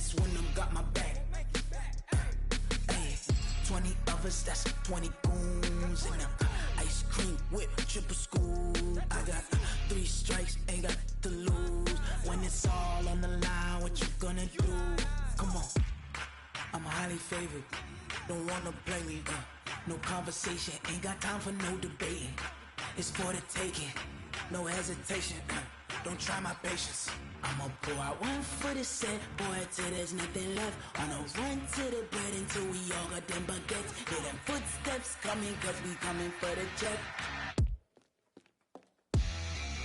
best when I'm got my back. Hey, 20 of us, that's 20 goons. And ice cream whip, triple school. I got 3 strikes, ain't got to lose. When it's all on the line, what you gonna do? Come on, I'm highly favored. Don't wanna play me, no conversation. Ain't got time for no debating. It's for the taking, no hesitation. Don't try my patience. I'ma pour out one for the set, boy, till there's nothing left. On a run to the bread until we all got them baguettes. Hear them footsteps coming, cause we coming for the jet.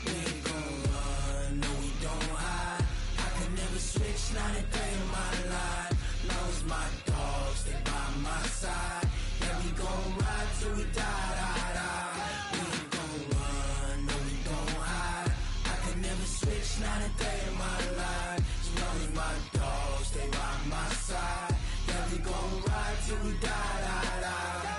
We ain't gon' run, no we don't hide. I can never switch, not a day in my life. Long as my dogs stay by my side. Yeah, we gon' ride till we die, die, die. We ain't gon' run, no we don't hide. I can never switch, not a day in my life. As long as my dogs stay by my side. Yeah, we gon' ride till we die, die, die.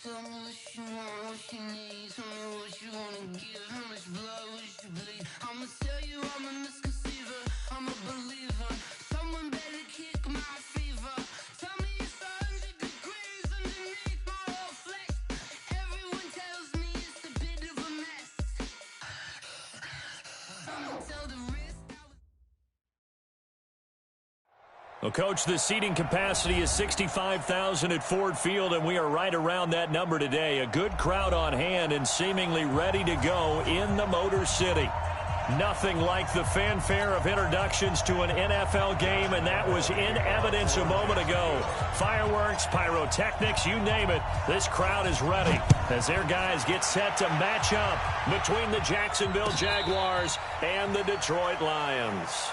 Tell me what you want, what you need. Tell me what you wanna give. How much blood would you bleed? I'ma tell you I'm a misconceiver. I'm a believer. Someone better kick my fever. Tell me it's 100 degrees underneath my whole flesh. Everyone tells me it's a bit of a mess. I'ma tell the risk. Well, Coach, the seating capacity is 65,000 at Ford Field, and we are right around that number today. A good crowd on hand and seemingly ready to go in the Motor City. Nothing like the fanfare of introductions to an NFL game, and that was in evidence a moment ago. Fireworks, pyrotechnics, you name it. This crowd is ready as their guys get set to match up between the Jacksonville Jaguars and the Detroit Lions.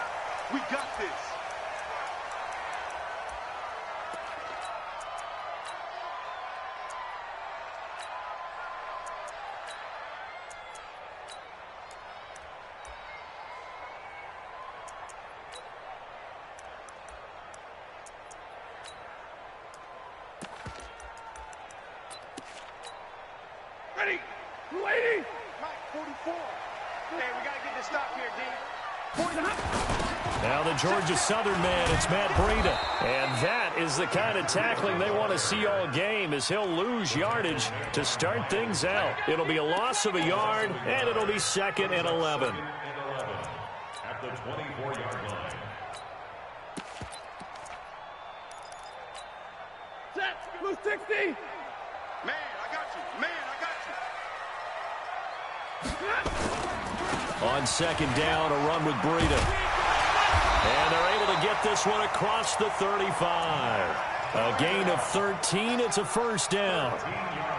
We got this. Ready? Lady! Mike, 44. Hey, we got to get this stop here, D. Now the Georgia Southern man, it's Matt Breida. And that is the kind of tackling they want to see all game, as he'll lose yardage to start things out. It'll be a loss of a yard, and it'll be 2nd and 11. At the 24-yard line. Set! Blue 60! Man, I got you. Man, I got you. On 2nd down, a run with Breida. And they're able to get this one across the 35. A gain of 13. It's a 1st down.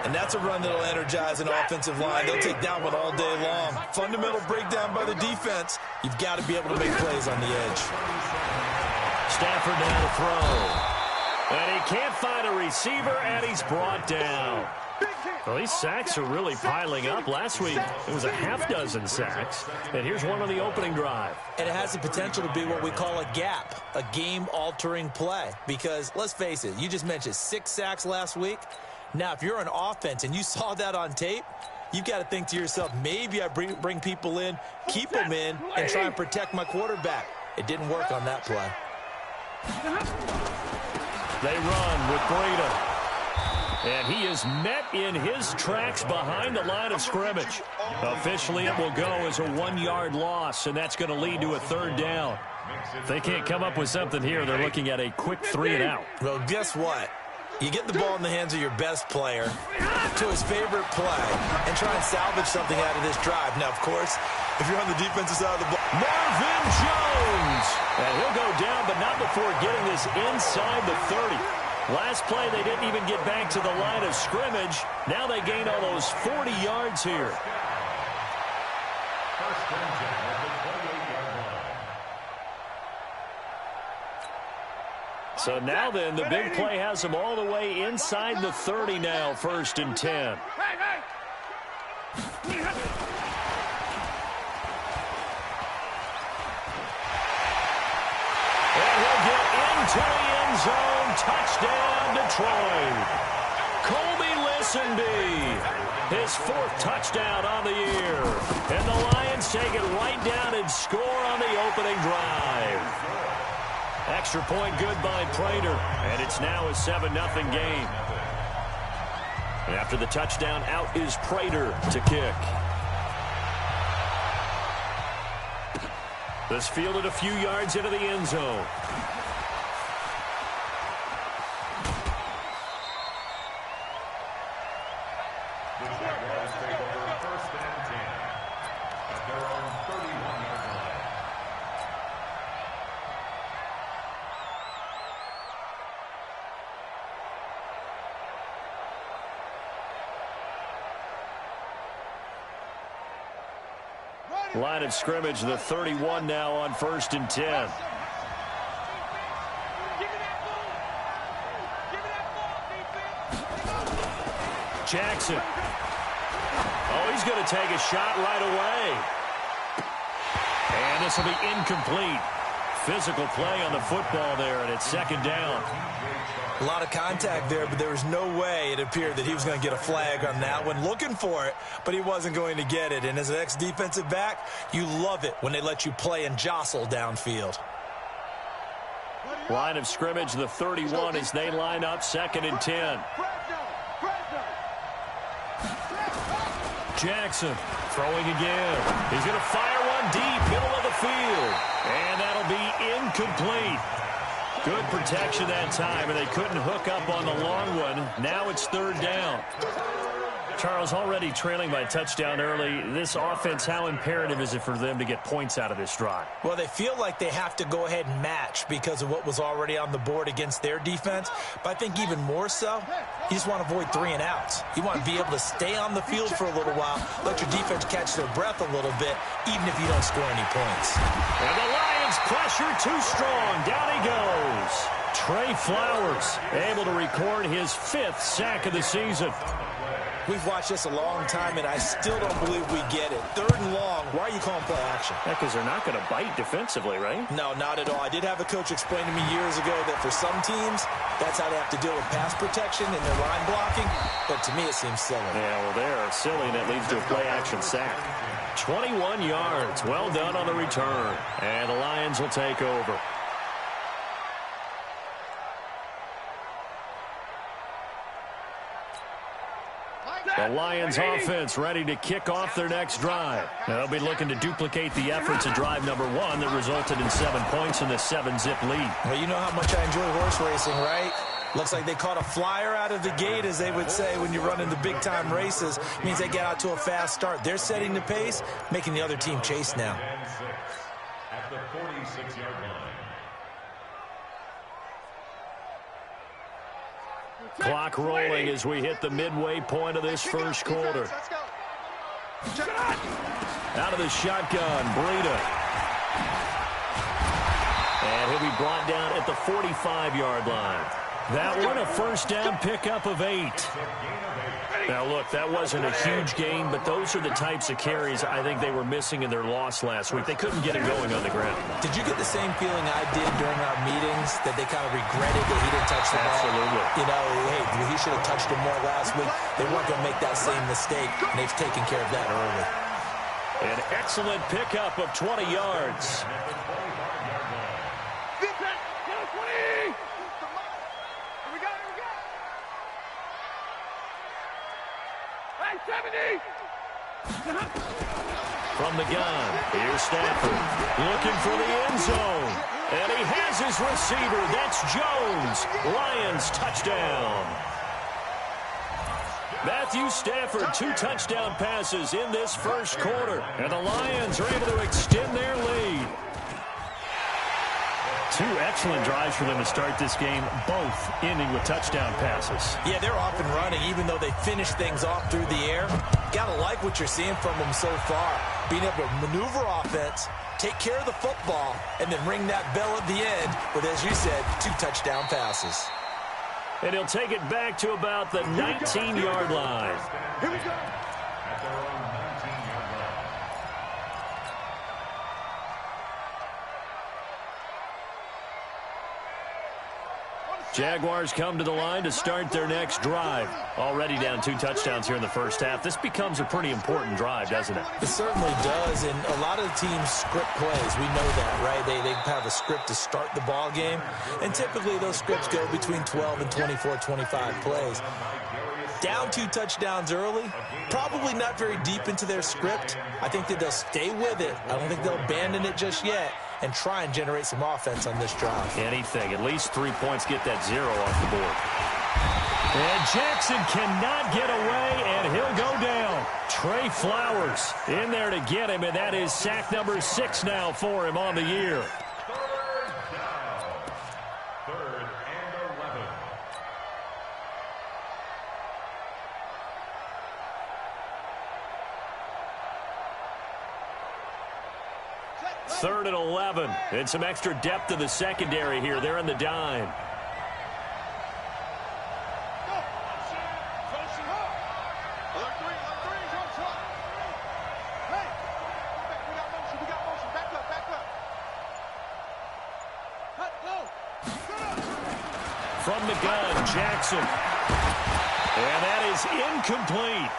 And that's a run that'll energize an offensive line. They'll take that one all day long. Fundamental breakdown by the defense. You've got to be able to make plays on the edge. Stafford now to throw. And he can't find a receiver, and he's brought down. Well, these sacks are really piling up. Last week, it was a half-dozen sacks. And here's one on the opening drive. And it has the potential to be what we call a gap, a game-altering play. Because, let's face it, you just mentioned 6 sacks last week. Now, if you're an offense and you saw that on tape, you've got to think to yourself, maybe I bring people in, keep them in, and try and protect my quarterback. It didn't work on that play. They run with Breida. And he is met in his tracks behind the line of scrimmage. Officially, it will go as a 1-yard loss, and that's going to lead to a 3rd down. If they can't come up with something here, they're looking at a quick 3 and out. Well, guess what? You get the ball in the hands of your best player to his favorite play and try and salvage something out of this drive. Now, of course, if you're on the defensive side of the ball, Marvin Jones! And he'll go down, but not before getting this inside the 30. Last play, they didn't even get back to the line of scrimmage. Now they gain almost 40 yards here. So now then, the big play has them all the way inside the 30 now, 1st and 10. And he'll get into the end zone. Touchdown, Detroit. Colby Listenby, his 4th touchdown on the year. And the Lions take it right down and score on the opening drive. Extra point good by Prater, and it's now a 7-0 game. And after the touchdown, out is Prater to kick. This fielded a few yards into the end zone. The Jaguars take over 1st and 10 at their own 31-yard line. Line of scrimmage, the 31 now on 1st and 10. Jackson. Oh, he's going to take a shot right away. And this will be incomplete. Physical play on the football there, and it's 2nd down. A lot of contact there, but there was no way it appeared that he was going to get a flag on that one. Looking for it, but he wasn't going to get it. And as an ex-defensive back, you love it when they let you play and jostle downfield. Line of scrimmage, the 31 as they line up, 2nd and 10. Jackson throwing again. He's going to fire one deep, middle of the field. And that'll be incomplete. Good protection that time, and they couldn't hook up on the long one. Now it's 3rd down. Charles, already trailing by touchdown early. This offense, how imperative is it for them to get points out of this drive? Well, they feel like they have to go ahead and match because of what was already on the board against their defense. But I think even more so, you just want to avoid 3 and outs. You want to be able to stay on the field for a little while, let your defense catch their breath a little bit, even if you don't score any points. And the Lions pressure too strong. Down he goes. Trey Flowers able to record his 5th sack of the season. We've watched this a long time, and I still don't believe we get it. 3rd and long. Why are you calling play action? Because they're not going to bite defensively, right? No, not at all. I did have a coach explain to me years ago that for some teams, that's how they have to deal with pass protection and their line blocking. But to me, it seems silly. Yeah, well, they're silly, and it leads to a play-action sack. 21 yards. Well done on the return. And the Lions will take over. The Lions offense ready to kick off their next drive. They'll be looking to duplicate the efforts of drive number 1 that resulted in 7 points in the 7-zip lead. Well, you know how much I enjoy horse racing, right? Looks like they caught a flyer out of the gate, as they would say when you're running the big-time races. It means they get out to a fast start. They're setting the pace, making the other team chase now. At the 46-yard line. Clock rolling as we hit the midway point of this first quarter. Out of the shotgun, Breida. And he'll be brought down at the 45-yard line. That one a first down pickup of 8. Now, look, that wasn't a huge gain, but those are the types of carries I think they were missing in their loss last week. They couldn't get it going on the ground. Did you get the same feeling I did during our meetings, that they kind of regretted that he didn't touch the ball? Absolutely. You know, hey, he should have touched him more last week. They weren't going to make that same mistake, and they've taken care of that early. An excellent pickup of 20 yards. From the gun, here's Stafford looking for the end zone. And he has his receiver. That's Jones. Lions touchdown. Matthew Stafford, 2 touchdown passes in this first quarter. And the Lions are able to extend their lead. 2 excellent drives for them to start this game, both ending with touchdown passes. Yeah, they're off and running, even though they finish things off through the air. Gotta like what you're seeing from them so far. Being able to maneuver offense, take care of the football, and then ring that bell at the end with, as you said, 2 touchdown passes. And he'll take it back to about the 19-yard line. Here we go. At their own 19-yard line. Jaguars come to the line to start their next drive. Already down 2 touchdowns here in the first half. This becomes a pretty important drive, doesn't it? It certainly does, and a lot of the teams script plays. We know that, right? They have a script to start the ball game, and typically those scripts go between 12 and 24, 25 plays. Down 2 touchdowns early, probably not very deep into their script. I think that they'll stay with it. I don't think they'll abandon it just yet and try and generate some offense on this drive. Anything. At least 3 points, get that 0 off the board. And Jackson cannot get away, and he'll go down. Trey Flowers in there to get him, and that is sack number 6 now for him on the year. Third and 11. Third and 11. And some extra depth in the secondary here. They're in the dime. From the gun, Jackson. And that is incomplete.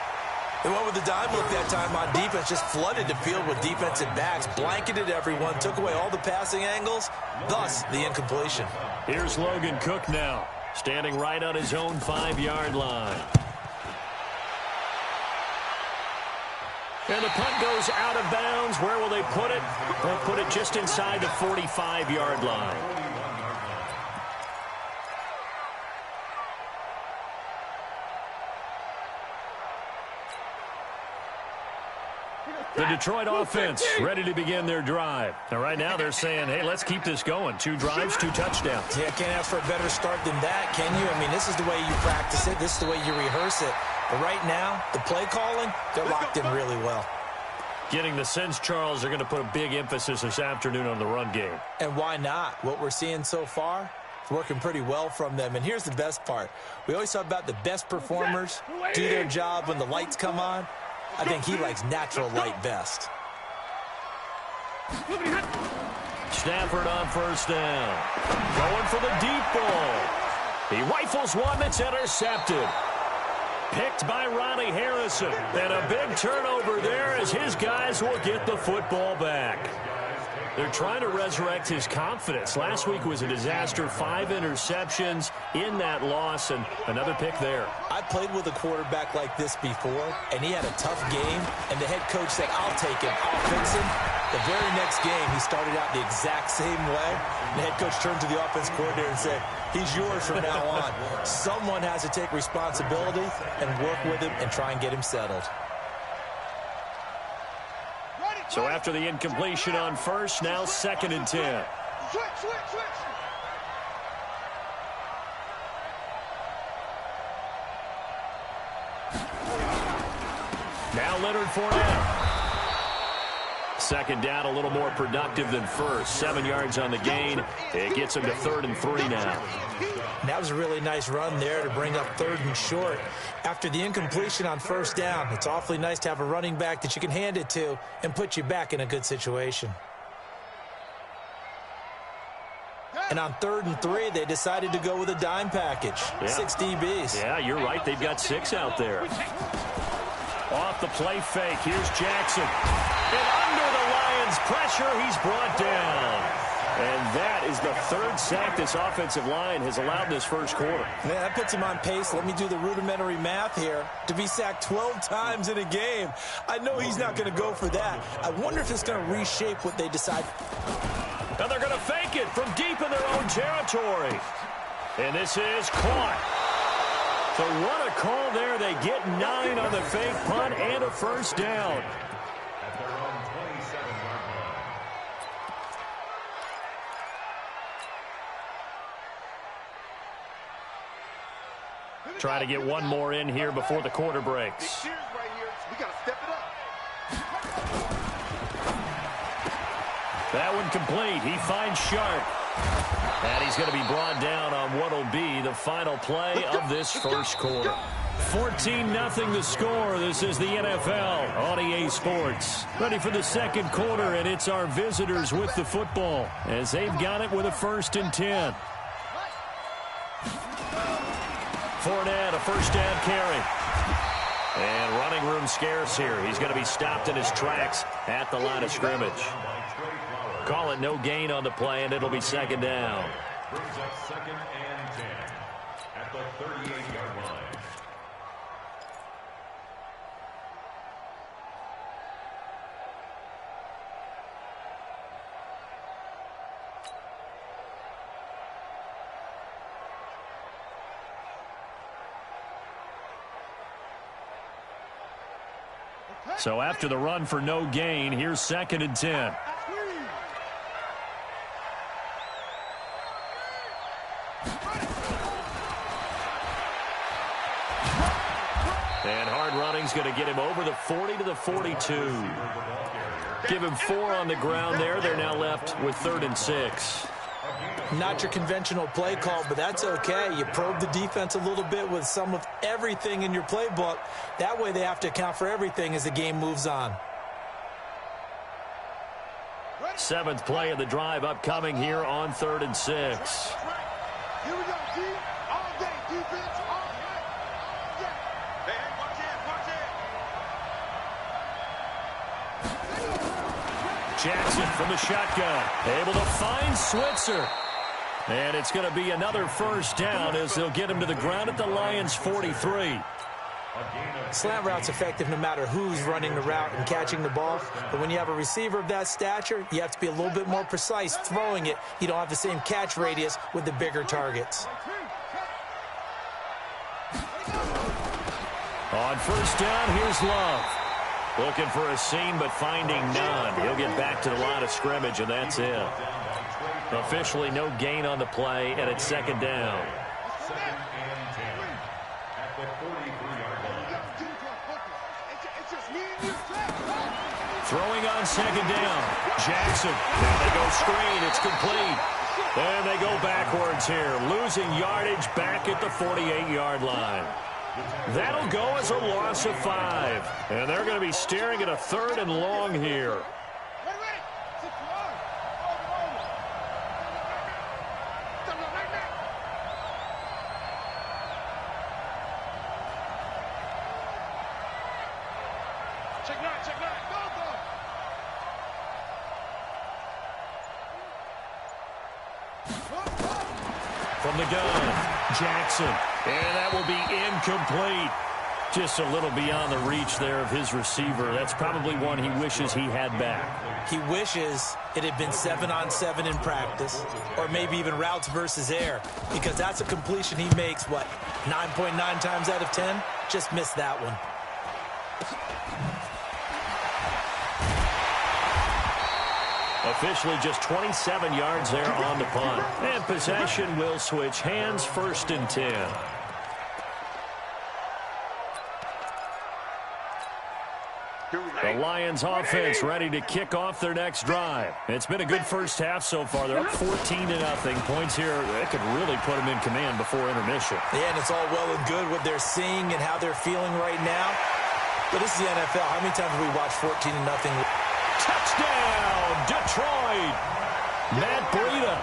They went with the dime look that time on defense, just flooded the field with defensive backs, blanketed everyone, took away all the passing angles, thus the incompletion. Here's Logan Cook now, standing right on his own 5-yard line. And the punt goes out of bounds. Where will they put it? They'll put it just inside the 45-yard line. The Detroit offense ready to begin their drive. And right now they're saying, hey, let's keep this going. 2 drives, 2 touchdowns. Yeah, can't ask for a better start than that, can you? I mean, this is the way you practice it. This is the way you rehearse it. But right now, the play calling, they're locked in really well. Getting the sense, Charles, they're going to put a big emphasis this afternoon on the run game. And why not? What we're seeing so far, it's working pretty well from them. And here's the best part. We always talk about the best performers do their job when the lights come on. I think he likes natural light best. Stafford on first down. Going for the deep ball. He rifles one that's intercepted. Picked by Ronnie Harrison. And a big turnover there as his guys will get the football back. They're trying to resurrect his confidence. Last week was a disaster. 5 interceptions in that loss, and another pick there. I played with a quarterback like this before, and he had a tough game, and the head coach said, I'll take him, I'll fix him. The very next game, he started out the exact same way. The head coach turned to the offense coordinator and said, he's yours from now on. Someone has to take responsibility and work with him and try and get him settled. So after the incompletion on first, now 2nd and 10. Switch. Now Leonard Fournette. 2nd down, a little more productive than first. 7 yards on the gain. It gets him to 3rd and 3 now. That was a really nice run there to bring up 3rd and short. After the incompletion on first down, it's awfully nice to have a running back that you can hand it to and put you back in a good situation. And on 3rd and 3, they decided to go with a dime package. Yeah. 6 DBs. Yeah, you're right. They've got 6 out there. Off the play fake. Here's Jackson. And under the Lions' pressure, he's brought down. And that is the 3rd sack this offensive line has allowed in this first quarter. Man, that puts him on pace. Let me do the rudimentary math here. To be sacked 12 times in a game. I know he's not going to go for that. I wonder if it's going to reshape what they decide. And they're going to fake it from deep in their own territory. And this is caught. So what a call there. They get 9 on the fake punt and a first down. At their own 27-yard line. Try to get one more in here before the quarter breaks. Right here. We got to step it up. That one complete. He finds Sharp. And he's going to be brought down on what will be the final play of this first quarter. 14-0 the score. This is the NFL on EA Sports. Ready for the second quarter, and it's our visitors with the football as they've got it with a 1st and 10. Fournette, a first down carry. And running room scarce here. He's going to be stopped in his tracks at the line of scrimmage. Call it no gain on the play, and it'll be 2nd down. Brings up 2nd and 10 at the 38-yard line. So after the run for no gain, here's 2nd and 10. And hard running's going to get him over the 40 to the 42. Give him 4 on the ground there. They're now left with 3rd and 6. Not your conventional play call, but that's okay. You probe the defense a little bit with some of everything in your playbook. That way they have to account for everything as the game moves on. 7th play of the drive upcoming here on 3rd and 6. Here we go, D. All day, defense, all night. Yeah. Hey, watch it. Jackson from the shotgun. Able to find Switzer. And it's going to be another first down as they'll get him to the ground at the Lions' 43. Slant route's effective no matter who's running the route and catching the ball. But when you have a receiver of that stature, you have to be a little bit more precise throwing it. You don't have the same catch radius with the bigger targets. On first down, here's Love. Looking for a seam, but finding none. He'll get back to the line of scrimmage, and that's it. Officially no gain on the play, and it's second down. Second and 10 at the 43-yard line. Throwing on second down. Jackson. Now they go screen. It's complete. And they go backwards here. Losing yardage back at the 48-yard line. That'll go as a loss of 5. And they're going to be staring at a 3rd and long here. From the gun, Jackson. And that will be incomplete. Just a little beyond the reach there of his receiver. That's probably one he wishes he had back. He wishes it had been 7-on-7 in practice, or maybe even routes versus air, because that's a completion he makes, 9.9 times out of 10? Just missed that one. Officially just 27 yards there on the punt. And possession will switch hands, 1st and 10. The Lions offense ready to kick off their next drive. It's been a good first half so far. They're up 14-0. Points here that could really put them in command before intermission. Yeah, and it's all well and good what they're seeing and how they're feeling right now. But this is the NFL. How many times have we watched 14-0? Touchdown, Detroit. Matt Breida,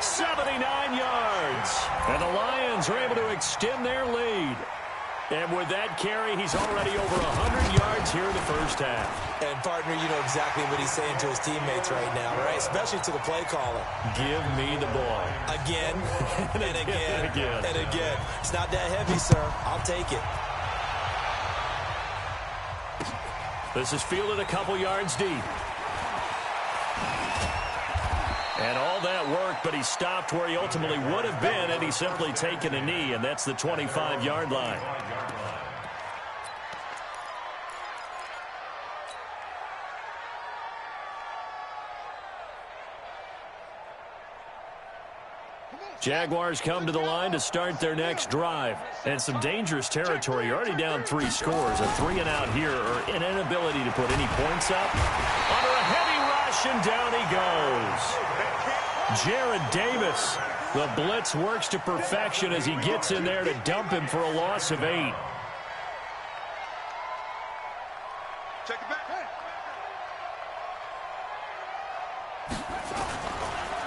79 yards. And the Lions are able to extend their lead. And with that carry, he's already over 100 yards here in the first half. And, partner, you know exactly what he's saying to his teammates right now, right? Especially to the play caller. Give me the ball. Again, and again, again. and again. It's not that heavy, sir. I'll take it. This is fielded a couple yards deep. And all that work, but he stopped where he ultimately would have been, and he's simply taken a knee, and that's the 25-yard line. Jaguars come to the line to start their next drive. And some dangerous territory. You're already down 3 scores. A 3-and-out here, or an inability to put any points up. Under a heavy rush, and down he goes. Jared Davis. The blitz works to perfection as he gets in there to dump him for a loss of 8. Check it back.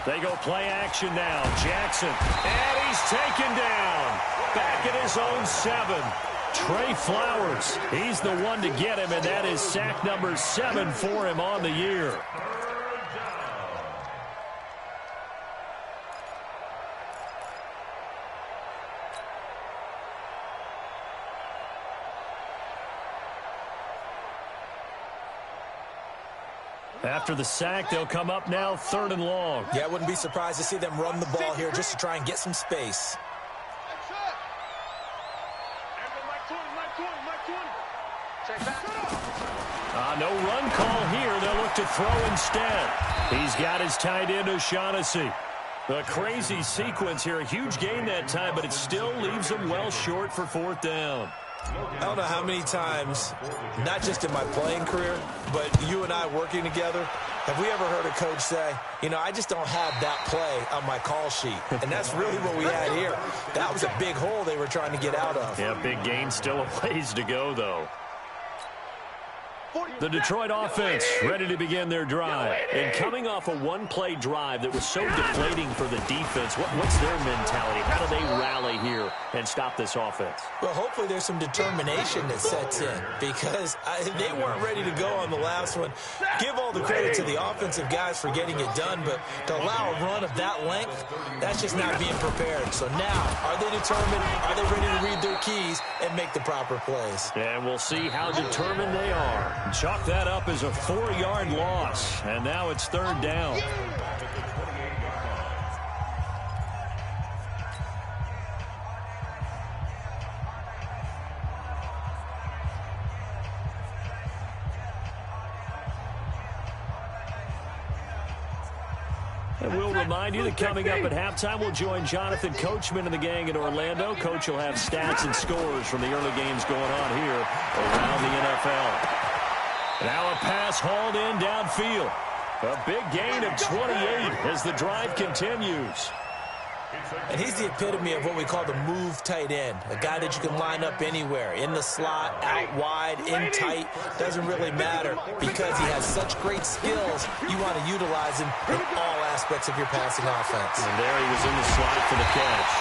They go play action now. Jackson. And he's taken down. Back at his own 7. Trey Flowers. He's the one to get him, and that is sack number 7 for him on the year. After the sack, they'll come up now 3rd and long. Yeah, I wouldn't be surprised to see them run the ball here just to try and get some space. No run call here. They'll look to throw instead. He's got his tight end, O'Shaughnessy. A crazy sequence here. A huge gain that time, but it still leaves him well short for 4th down. I don't know how many times, not just in my playing career, but you and I working together, have we ever heard a coach say, you know, I just don't have that play on my call sheet. And that's really what we had here. That was a big hole they were trying to get out of. Yeah, big gain, still a ways to go, though. The Detroit offense ready to begin their drive. And coming off a one-play drive that was so deflating for the defense, what's their mentality? How do they rally here and stop this offense? Well, hopefully there's some determination that sets in because they weren't ready to go on the last one. Give all the credit to the offensive guys for getting it done, but to allow a run of that length, that's just not being prepared. So now, are they determined? Are they ready to read their keys and make the proper plays? And we'll see how determined they are. Chalk that up as a 4-yard loss, and now it's 3rd down. And we'll remind you that coming up at halftime, we'll join Jonathan Coachman and the gang in Orlando. Coach will have stats and scores from the early games going on here around the NFL. Now a pass hauled in downfield. A big gain of 28 as the drive continues. And he's the epitome of what we call the move tight end, a guy that you can line up anywhere, in the slot, out wide, in tight, doesn't really matter because he has such great skills. You want to utilize him in all aspects of your passing offense. And there he was in the slot for the catch.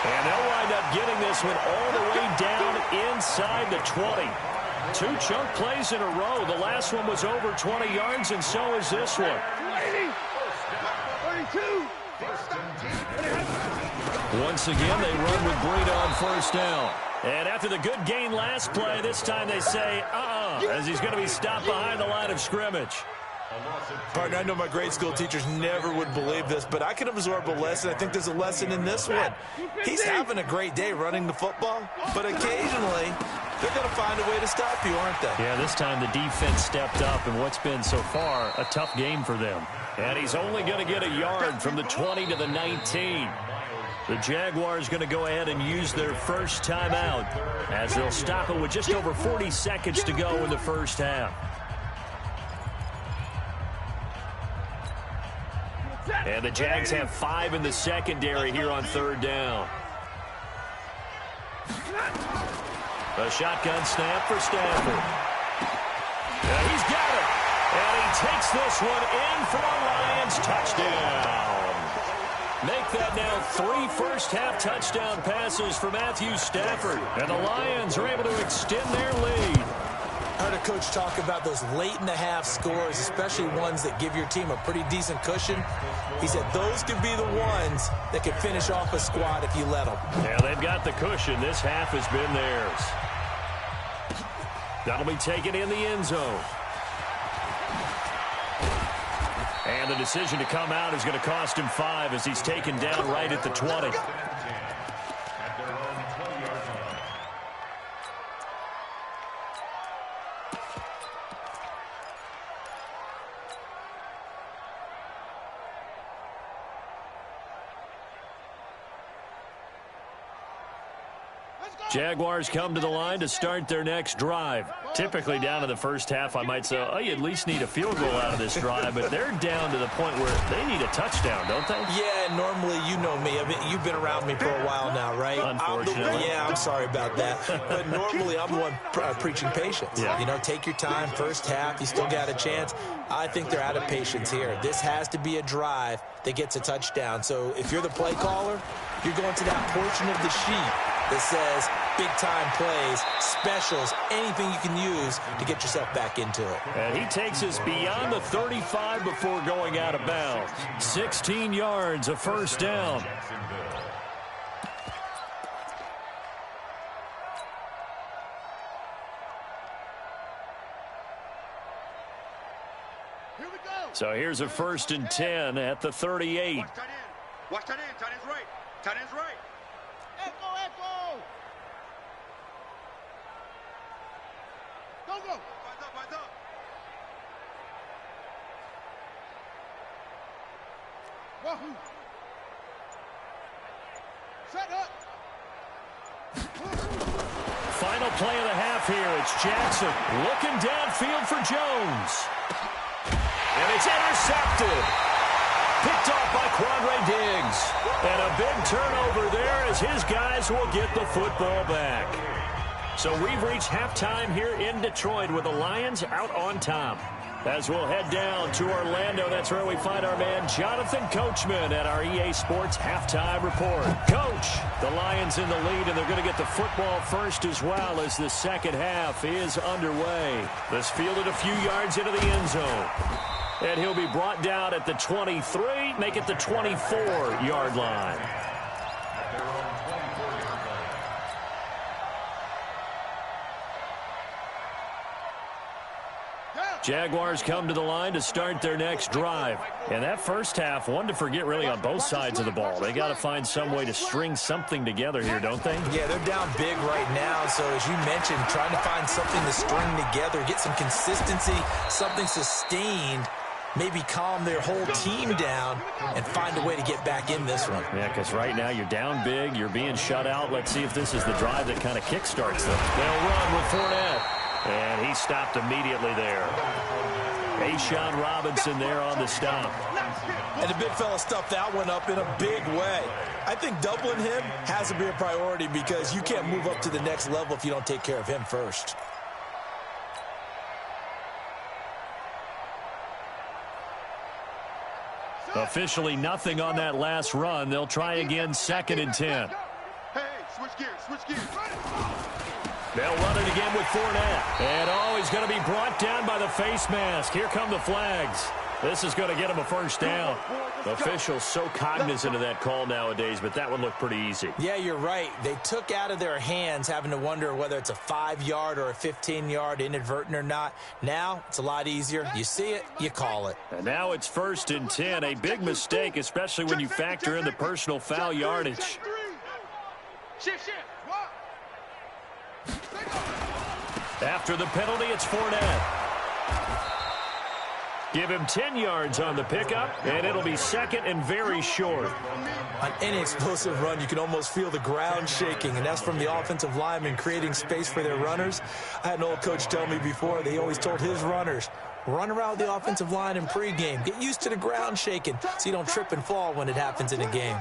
And they'll wind up getting this one all the way down inside the 20. 2 chunk plays in a row. The last one was over 20 yards, and so is this one. 32. Once again, they run with Breida on first down. And after the good gain last play, this time they say, as he's going to be stopped behind the line of scrimmage. Partner, I know my grade school teachers never would believe this, but I can absorb a lesson. I think there's a lesson in this one. He's having a great day running the football, but occasionally they're going to find a way to stop you, aren't they? Yeah, this time the defense stepped up in what's been so far a tough game for them. And he's only going to get a yard from the 20 to the 19. The Jaguars going to go ahead and use their first timeout as they'll stop it with just over 40 seconds to go in the first half. And the Jags have 5 in the secondary here on third down. A shotgun snap for Stafford. He's got it. And he takes this one in for a Lions touchdown. Make that now 3 first-half touchdown passes for Matthew Stafford. And the Lions are able to extend their lead. I heard a coach talk about those late-in-the-half scores, especially ones that give your team a pretty decent cushion. He said those could be the ones that could finish off a squad if you let them. Yeah, they've got the cushion. This half has been theirs. That'll be taken in the end zone. And the decision to come out is going to cost him 5 as he's taken down right at the 20. Jaguars come to the line to start their next drive. Typically down in the first half, I might say, you at least need a field goal out of this drive, but they're down to the point where they need a touchdown, don't they? Yeah, normally, you know me. I mean, you've been around me for a while now, right? Unfortunately. I'm sorry about that. But normally, I'm the one preaching patience. Yeah. You know, take your time. First half, you still got a chance. I think they're out of patience here. This has to be a drive that gets a touchdown. So if you're the play caller, you're going to that portion of the sheet that says big-time plays, specials, anything you can use to get yourself back into it. And he takes us beyond the 35 before going out of bounds. 16 yards, a first down. Here we go. So here's a 1st and 10 at the 38. Watch that in. Watch that in. Tight end's right. Tight end's right. Echo, echo. Go, go. Wise up, wise up. Wahoo. Set up. Final play of the half here. It's Jackson looking downfield for Jones. And it's intercepted. Picked off by Quandre Diggs. And a big turnover there as his guys will get the football back. So we've reached halftime here in Detroit with the Lions out on top. As we'll head down to Orlando, that's where we find our man Jonathan Coachman at our EA Sports Halftime Report. Coach, the Lions in the lead, and they're going to get the football first as well as the second half is underway. This fielded a few yards into the end zone. And he'll be brought down at the 23, make it the 24-yard line. Jaguars come to the line to start their next drive. And that first half, one to forget really on both sides of the ball. They got to find some way to string something together here, don't they? Yeah, they're down big right now. So as you mentioned, trying to find something to string together, get some consistency, something sustained. maybe calm their whole team down and find a way to get back in this one. Yeah, because right now you're down big, you're being shut out. Let's see if this is the drive that kind of kickstarts them. They'll run with Fournette, and he stopped immediately there. A'Shawn Robinson there on the stop. And the big fella stuffed that one up in a big way. I think doubling him has to be a priority because you can't move up to the next level if you don't take care of him first. Officially nothing on that last run. They'll try again, 2nd and 10. Hey, switch gears, switch gears. They'll run it again with Fournette. And, oh, he's going to be brought down by the face mask. Here come the flags. This is going to get him a first down. The officials so cognizant of that call nowadays, but that one looked pretty easy. Yeah, you're right. They took out of their hands having to wonder whether it's a 5-yard or a 15-yard inadvertent or not. Now it's a lot easier. You see it, you call it. And now it's 1st and 10. A big mistake, especially when you factor in the personal foul yardage. Shift. After the penalty, it's Fournette. Give him 10 yards on the pickup, and it'll be 2nd and very short. On any explosive run, you can almost feel the ground shaking, and that's from the offensive linemen creating space for their runners. I had an old coach tell me before, they always told his runners, run around the offensive line in pregame. Get used to the ground shaking so you don't trip and fall when it happens in a game.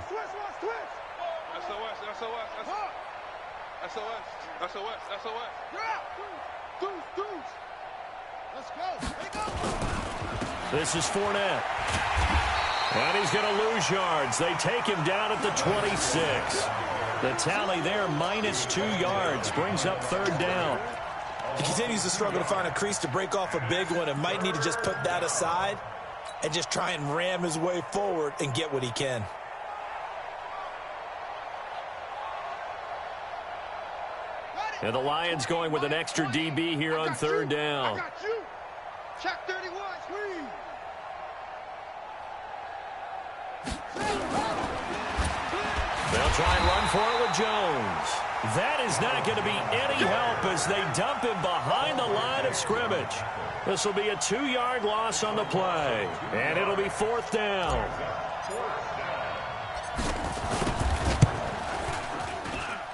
Let's go. This is Fournette. And he's going to lose yards. They take him down at the 26. The tally there, -2 yards, brings up 3rd down. He continues to struggle to find a crease to break off a big one and might need to just put that aside and just try and ram his way forward and get what he can. And the Lions going with an extra DB here on 3rd down. I got you. Check 31, squeeze. They'll try and run for it with Jones. That is not going to be any help as they dump him behind the line of scrimmage. This will be a 2-yard loss on the play. And it'll be 4th down.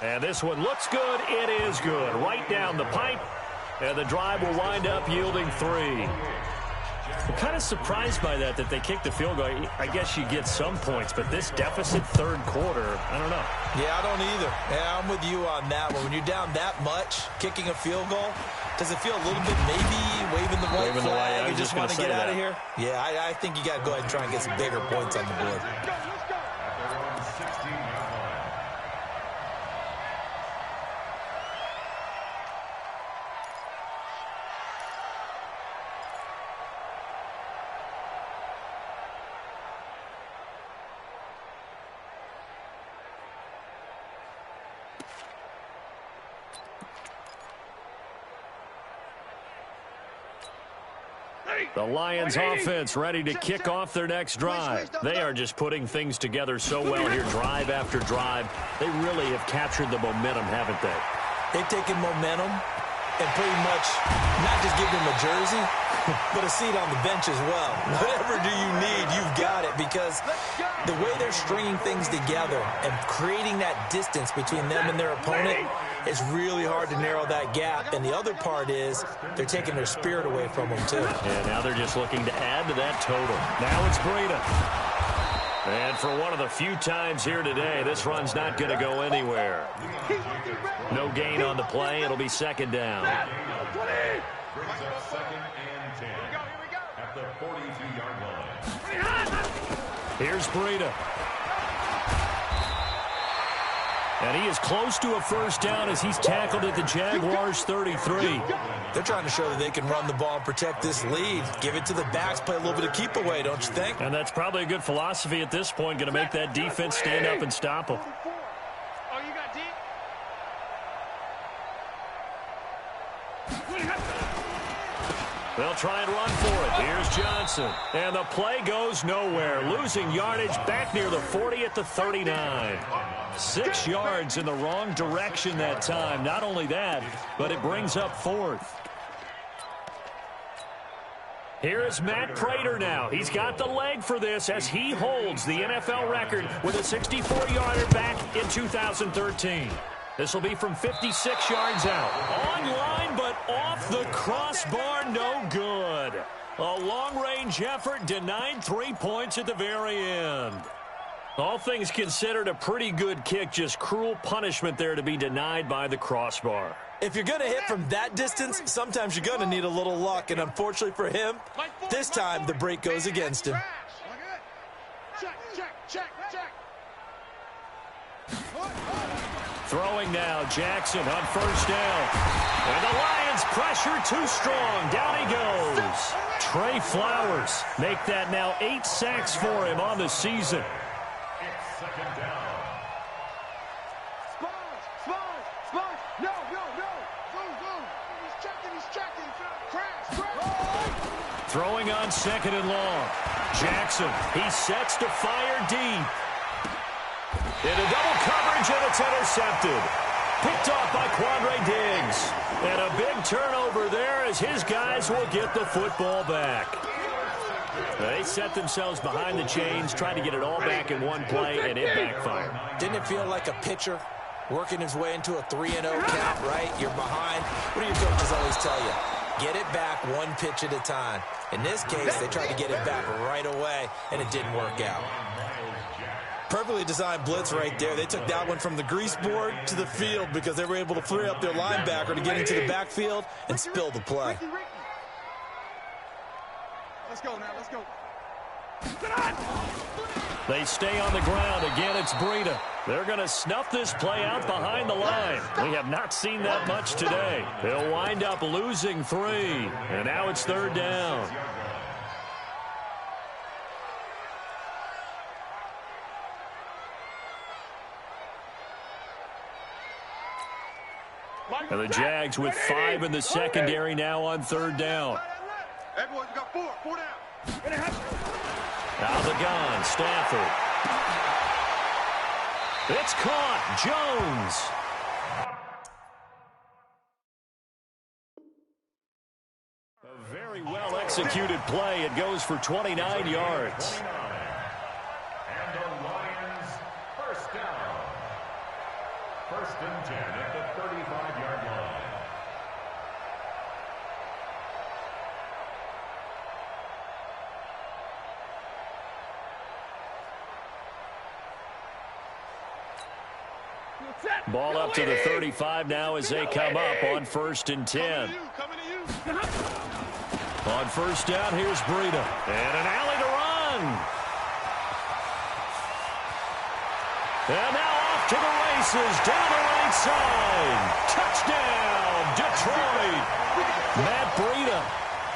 And this one looks good. It is good. Right down the pipe. And the drive will wind up yielding 3. I'm kind of surprised by that they kicked the field goal. I guess you get some points, but this deficit 3rd quarter, I don't know. Yeah, I don't either. Yeah, I'm with you on that one. When you're down that much, kicking a field goal, does it feel a little bit maybe waving the white flag? You just want to get out of here? Yeah, I think you got to go ahead and try and get some bigger points on the board. The Lions offense ready to kick off their next drive. They are just putting things together so well here, drive after drive. They really have captured the momentum, haven't they? They've taken momentum and pretty much not just give them a jersey, but a seat on the bench as well. Whatever do you need, you've got it, because the way they're stringing things together and creating that distance between them and their opponent, it's really hard to narrow that gap. And the other part is they're taking their spirit away from them, too. And now they're just looking to add to that total. Now it's Breida. And for one of the few times here today, this run's not going to go anywhere. No gain on the play. It'll be 2nd down. Brings up 2nd and 10 at the 42-yard line. Here's Breida. And he is close to a first down as he's tackled at the Jaguars' 33. They're trying to show that they can run the ball and protect this lead. Give it to the backs, play a little bit of keep away, don't you think? And that's probably a good philosophy at this point, going to make that defense stand up and stop them. Oh, you got deep? They'll try and run for it. Here's Johnson. And the play goes nowhere. Losing yardage back near the 40 at the 39. 6 yards in the wrong direction that time. Not only that, but it brings up 4th. Here is Matt Prater now. He's got the leg for this as he holds the NFL record with a 64-yarder back in 2013. This will be from 56 yards out. Online, but off the crossbar, no good. A long-range effort denied 3 points at the very end. All things considered, a pretty good kick, just cruel punishment there to be denied by the crossbar. If you're going to hit from that distance, sometimes you're going to need a little luck, and unfortunately for him, this time the break goes against him. Throwing now, Jackson on first down. And the Lions pressure too strong. Down he goes. Trey Flowers make that now 8 sacks for him on the season. It's second down. Throwing on second and long. Jackson, he sets to fire deep. Into double coverage, and it's intercepted. Picked off by Quandre Diggs. And a big turnover there as his guys will get the football back. They set themselves behind the chains, trying to get it all back in one play, and it backfired. Didn't it feel like a pitcher working his way into a 3-0 count, right? You're behind. What do your coaches always tell you? Get it back one pitch at a time. In this case, they tried to get it back right away, and it didn't work out. Perfectly designed blitz right there. They took that one from the grease board to the field because they were able to free up their linebacker to get into the backfield and spill the play. Let's go now, let's go. They stay on the ground. Again, it's Breida. They're going to snuff this play out behind the line. We have not seen that much today. They'll wind up losing 3. And now it's third down. And the Jags with 5 in the secondary now on third down. Everyone, you got 4 down. Out of the gun, Stafford. It's caught. Jones. A very well-executed play. It goes for 29 yards. And the Lions first down. First and 10 at the 35-yard line. Ball up to the 35 now as they come up on first and 10. On first down, here's Breida. And an alley to run. And now off to the races, down the right side. Touchdown, Detroit. Matt Breida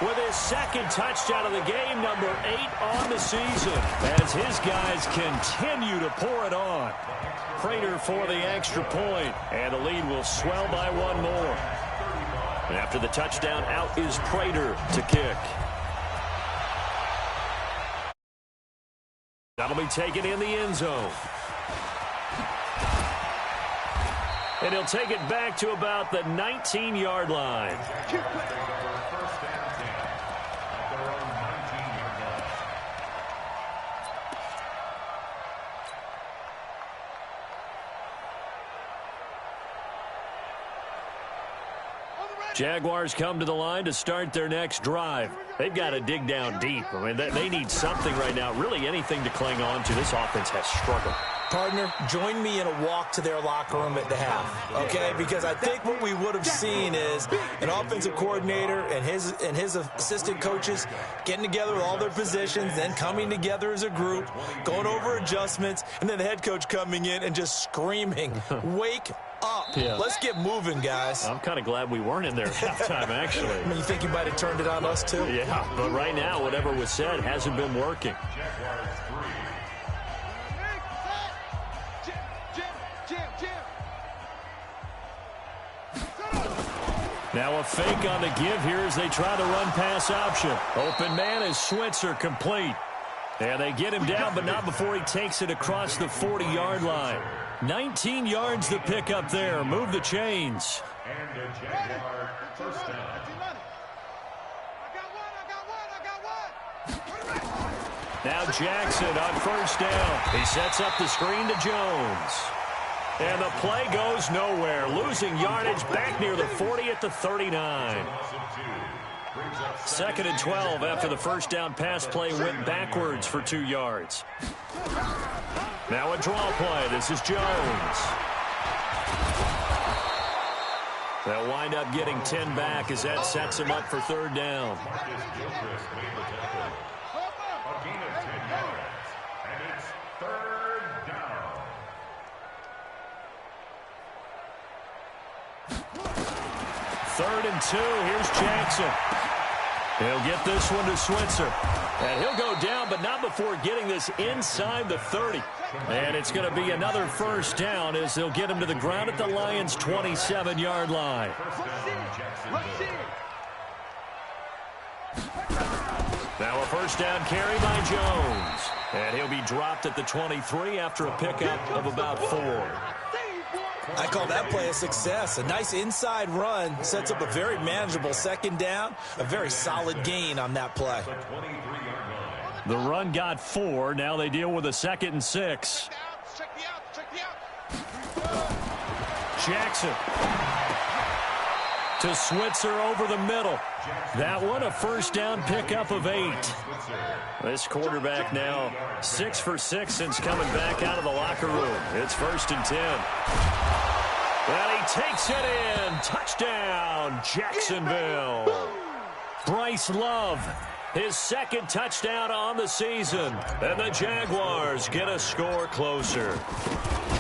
with his second touchdown of the game, number 8 on the season, as his guys continue to pour it on. Prater for the extra point, and the lead will swell by 1 more. And after the touchdown, out is Prater to kick. That'll be taken in the end zone. And he'll take it back to about the 19-yard line. Jaguars come to the line to start their next drive. They've got to dig down deep. I mean, they need something right now, really anything to cling on to. This offense has struggled. Partner, Join me in a walk to their locker room at the half, okay? Because I think what we would have seen is an offensive coordinator and his assistant coaches getting together with all their positions, then coming together as a group, going over adjustments, and then the head coach coming in and just screaming, wake up. Yeah. Let's get moving, guys. I'm kind of glad we weren't in there at halftime, actually. I mean, you think you might have turned it on us, too? Yeah, but right now, whatever was said hasn't been working. Now a fake on the give here as they try to run pass option. Open man is Switzer, complete. And they get him down, but not before he takes it across the 40-yard line. 19 yards to pick up there. Move the chains. And a Jaguar first down. Now Jackson on first down. He sets up the screen to Jones. And the play goes nowhere. Losing yardage back near the 40 at the 39. 2nd and 12 after the first down pass play went backwards for 2 yards. Now a draw play. This is Jones. They'll wind up getting 10 back as that sets him up for 3rd down. A gain of 10 yards, and it's 3rd down. 3rd and 2. Here's Jackson. He'll get this one to Switzer. And he'll go down, but not before getting this inside the 30. And it's going to be another first down as they'll get him to the ground at the Lions' 27-yard line. Now a first down carry by Jones. And he'll be dropped at the 23 after a pickup of about 4. I call that play a success. A nice inside run sets up a very manageable 2nd down. A very solid gain on that play. The run got 4. Now they deal with a 2nd and 6. Jackson to Switzer over the middle. That one a first down pickup of 8. This quarterback now 6 for 6 since coming back out of the locker room. It's 1st and 10. And he takes it in. Touchdown, Jacksonville. Bryce Love, his 2nd touchdown on the season. And the Jaguars get a score closer.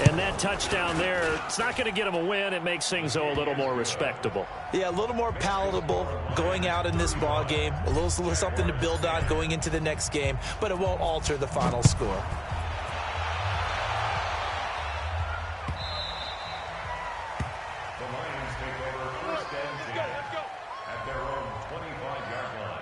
And that touchdown there, it's not going to get them a win. It makes things, though, a little more respectable. Yeah, a little more palatable going out in this ball game. A little something to build on going into the next game, but it won't alter the final score. The Lions take over 1st and 10 at their own 25-yard line.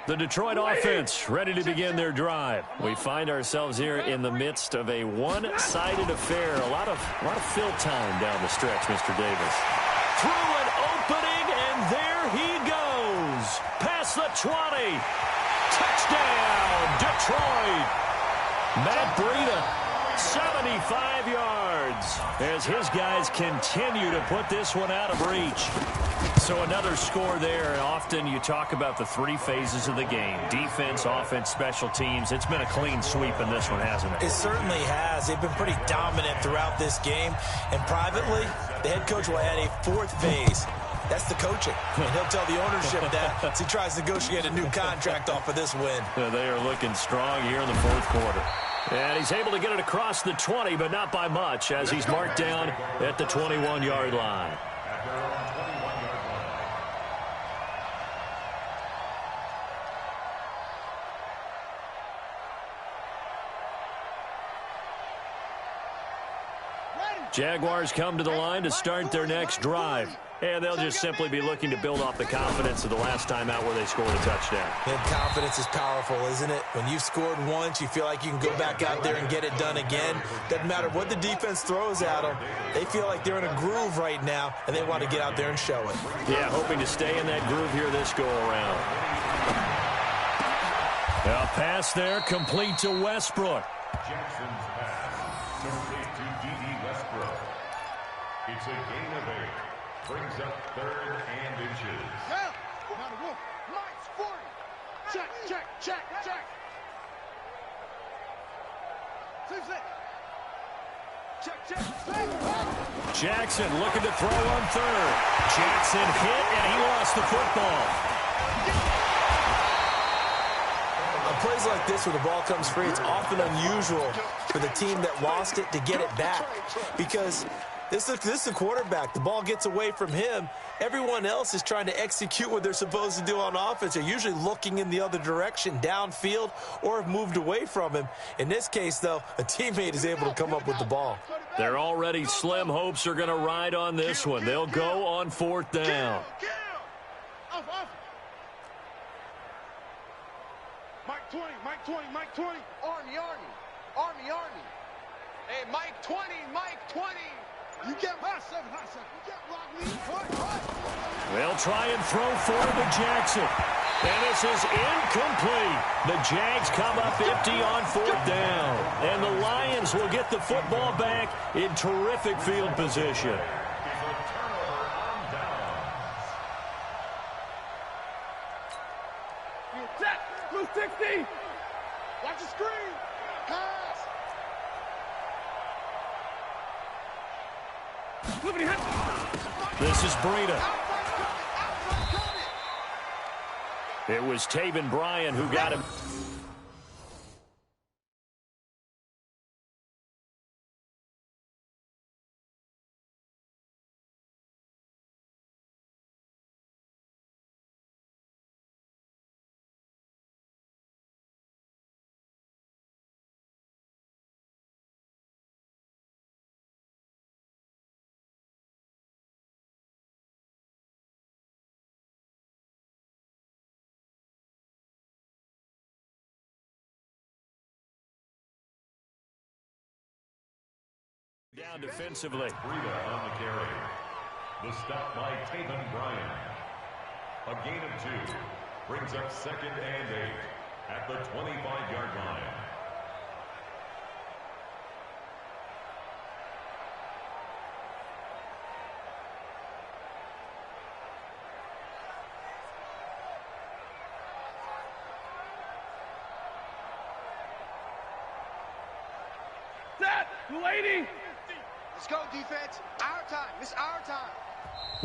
The Detroit offense ready to begin their drive. We find ourselves here in the midst of a one-sided affair. A lot of fill time down the stretch, Mr. Davis. Through an opening, and there he goes. Past the 20. Touchdown, Detroit. Matt Breida, 75 yards, as his guys continue to put this one out of reach. So another score there. Often you talk about the 3 phases of the game: defense, offense, special teams. It's been a clean sweep in this one, hasn't it? It certainly has. They've been pretty dominant throughout this game. And privately, the head coach will add a 4th phase. That's the coaching. And he'll tell the ownership that as he tries to negotiate a new contract off of this win. They are looking strong here in the 4th quarter. And he's able to get it across the 20, but not by much, as he's marked down at the 21-yard line. Jaguars come to the line to start their next drive. And they'll just simply be looking to build off the confidence of the last time out where they scored a touchdown. And confidence is powerful, isn't it? When you've scored once, you feel like you can go back out there and get it done again. Doesn't matter what the defense throws at them. They feel like they're in a groove right now, and they want to get out there and show it. Yeah, hoping to stay in that groove here this go-around. A pass there, complete to Westbrook. Jackson's pass complete to D.D. Westbrook. It's a gain of 8. Brings up 3rd and inches. Yeah. Now the wolf. Mike's 40. Check, check, check, check. Check, check, check. Jackson looking to throw on 3rd. Jackson hit, and he lost the football. On plays like this where the ball comes free, it's often unusual for the team that lost it to get it back, because this is the quarterback. The ball gets away from him. Everyone else is trying to execute what they're supposed to do on offense. They're usually looking in the other direction, downfield, or have moved away from him. In this case, though, a teammate is able to come up with the ball. Their already slim hopes are going to ride on this one. They'll go on 4th down. Off. Mike 20, Mike 20, Mike 20. Army. Hey, Mike 20, Mike 20. You get hot seven. You get block lead. They'll try and throw for it to Jackson. And this is incomplete. The Jags come up empty on fourth down. And the Lions will get the football back in terrific field position. Set. Blue 60. Watch the screen. Pass. This is Breida. It was Taven Bryan who got him. Down defensively. Breida on the carry. The stop by Taven Bryan. A gain of 2 brings up 2nd and 8 at the 25-yard line. Set. 280. Let's go, defense. Our time. It's our time.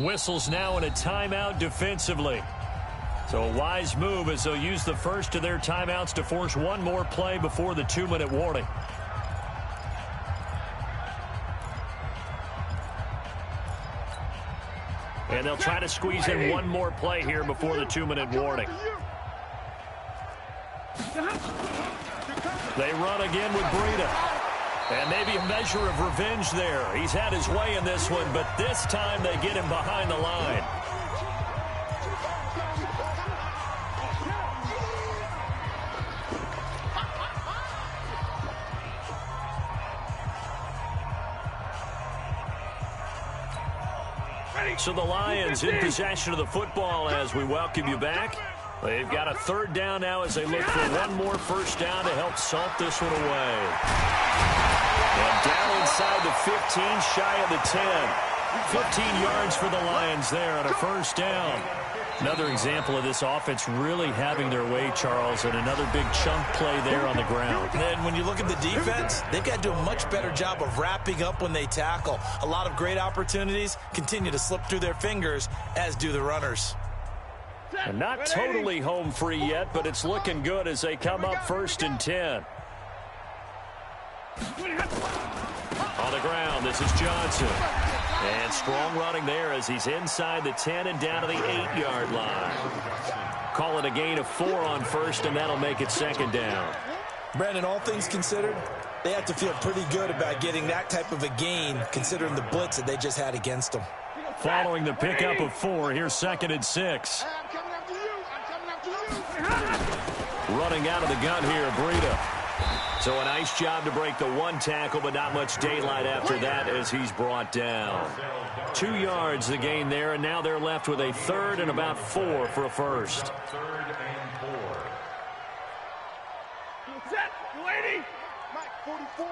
Whistles now in a timeout defensively. So a wise move as they'll use the first of their timeouts to force one more play before the 2-minute warning. And they'll try to squeeze in one more play here before the 2-minute warning. They run again with Breida. And maybe a measure of revenge there. He's had his way in this one, but this time they get him behind the line. So the Lions in possession of the football as we welcome you back. They've got a 3rd down now as they look for one more first down to help salt this one away. And down inside the 15, shy of the 10. 15 yards for the Lions there on a first down. Another example of this offense really having their way, Charles, and another big chunk play there on the ground. And when you look at the defense, they've got to do a much better job of wrapping up when they tackle. A lot of great opportunities continue to slip through their fingers, as do the runners. And not totally home free yet, but it's looking good as they come up 1st and 10. On the ground, this is Johnson. And strong running there as he's inside the 10 and down to the 8-yard line. Call it a gain of 4 on first, and that'll make it 2nd down. Brandon, all things considered, they have to feel pretty good about getting that type of a gain, considering the blitz that they just had against them. Following the pickup of 4, here's 2nd and 6. I'm coming after you. I'm coming after you. Running out of the gun here, Breida. So a nice job to break the 1 tackle, but not much daylight after that as he's brought down. 2 yards the gain there, and now they're left with a 3rd and about 4 for a first. 3rd and 4. Set. 280. Mike, 44.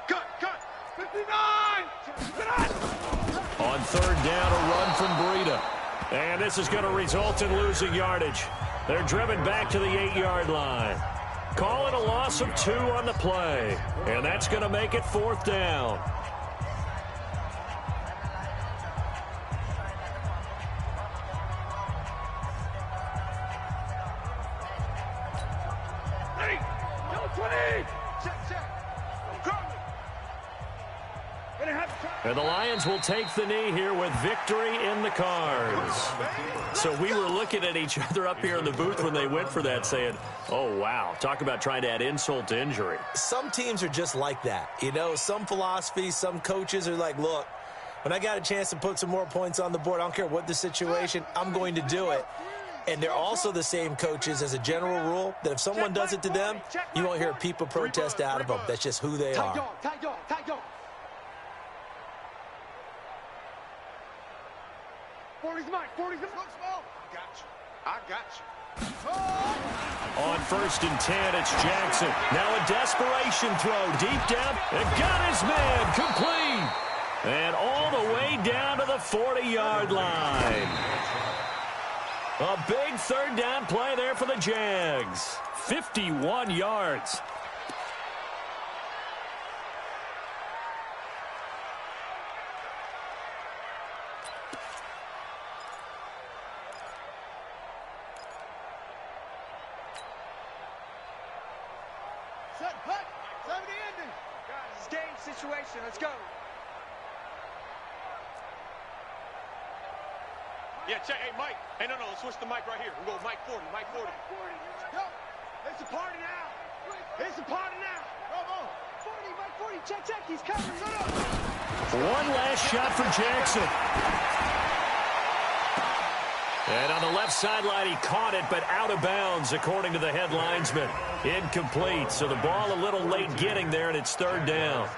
Cut. 59. On 3rd down, a run from Breida. And this is going to result in losing yardage. They're driven back to the 8-yard line. Call it a loss of 2 on the play. And that's going to make it 4th down. Ready. Go 20. Check. And the Lions will take the knee here with victory in the cards. So we were looking at each other up here in the booth when they went for that saying, oh, wow, talk about trying to add insult to injury. Some teams are just like that. You know, some philosophies, some coaches are like, look, when I got a chance to put some more points on the board, I don't care what the situation, I'm going to do it. And they're also the same coaches as a general rule that if someone does it to them, you won't hear people protest out of them. That's just who they are. Tight dog. 40's Mike. 40's the Mike. I got you. On 1st and 10, it's Jackson. Now a desperation throw deep down. And got his man complete. And all the way down to the 40-yard line. A big 3rd down play there for the Jags. 51 yards. Set, hut. 70 ending. Guys, it's game situation. Let's go. Yeah, check. Hey, Mike. Hey, no, let's switch the mic right here. We'll go Mike 40, Mike 40. Yo, it's a party now. It's a party now. Come on. 40, Mike 40. Check. He's covering. Shut up. One last shot for Jackson. And on the left sideline, he caught it, but out of bounds, according to the head linesman. Incomplete, so the ball a little late getting there, and it's 3rd down.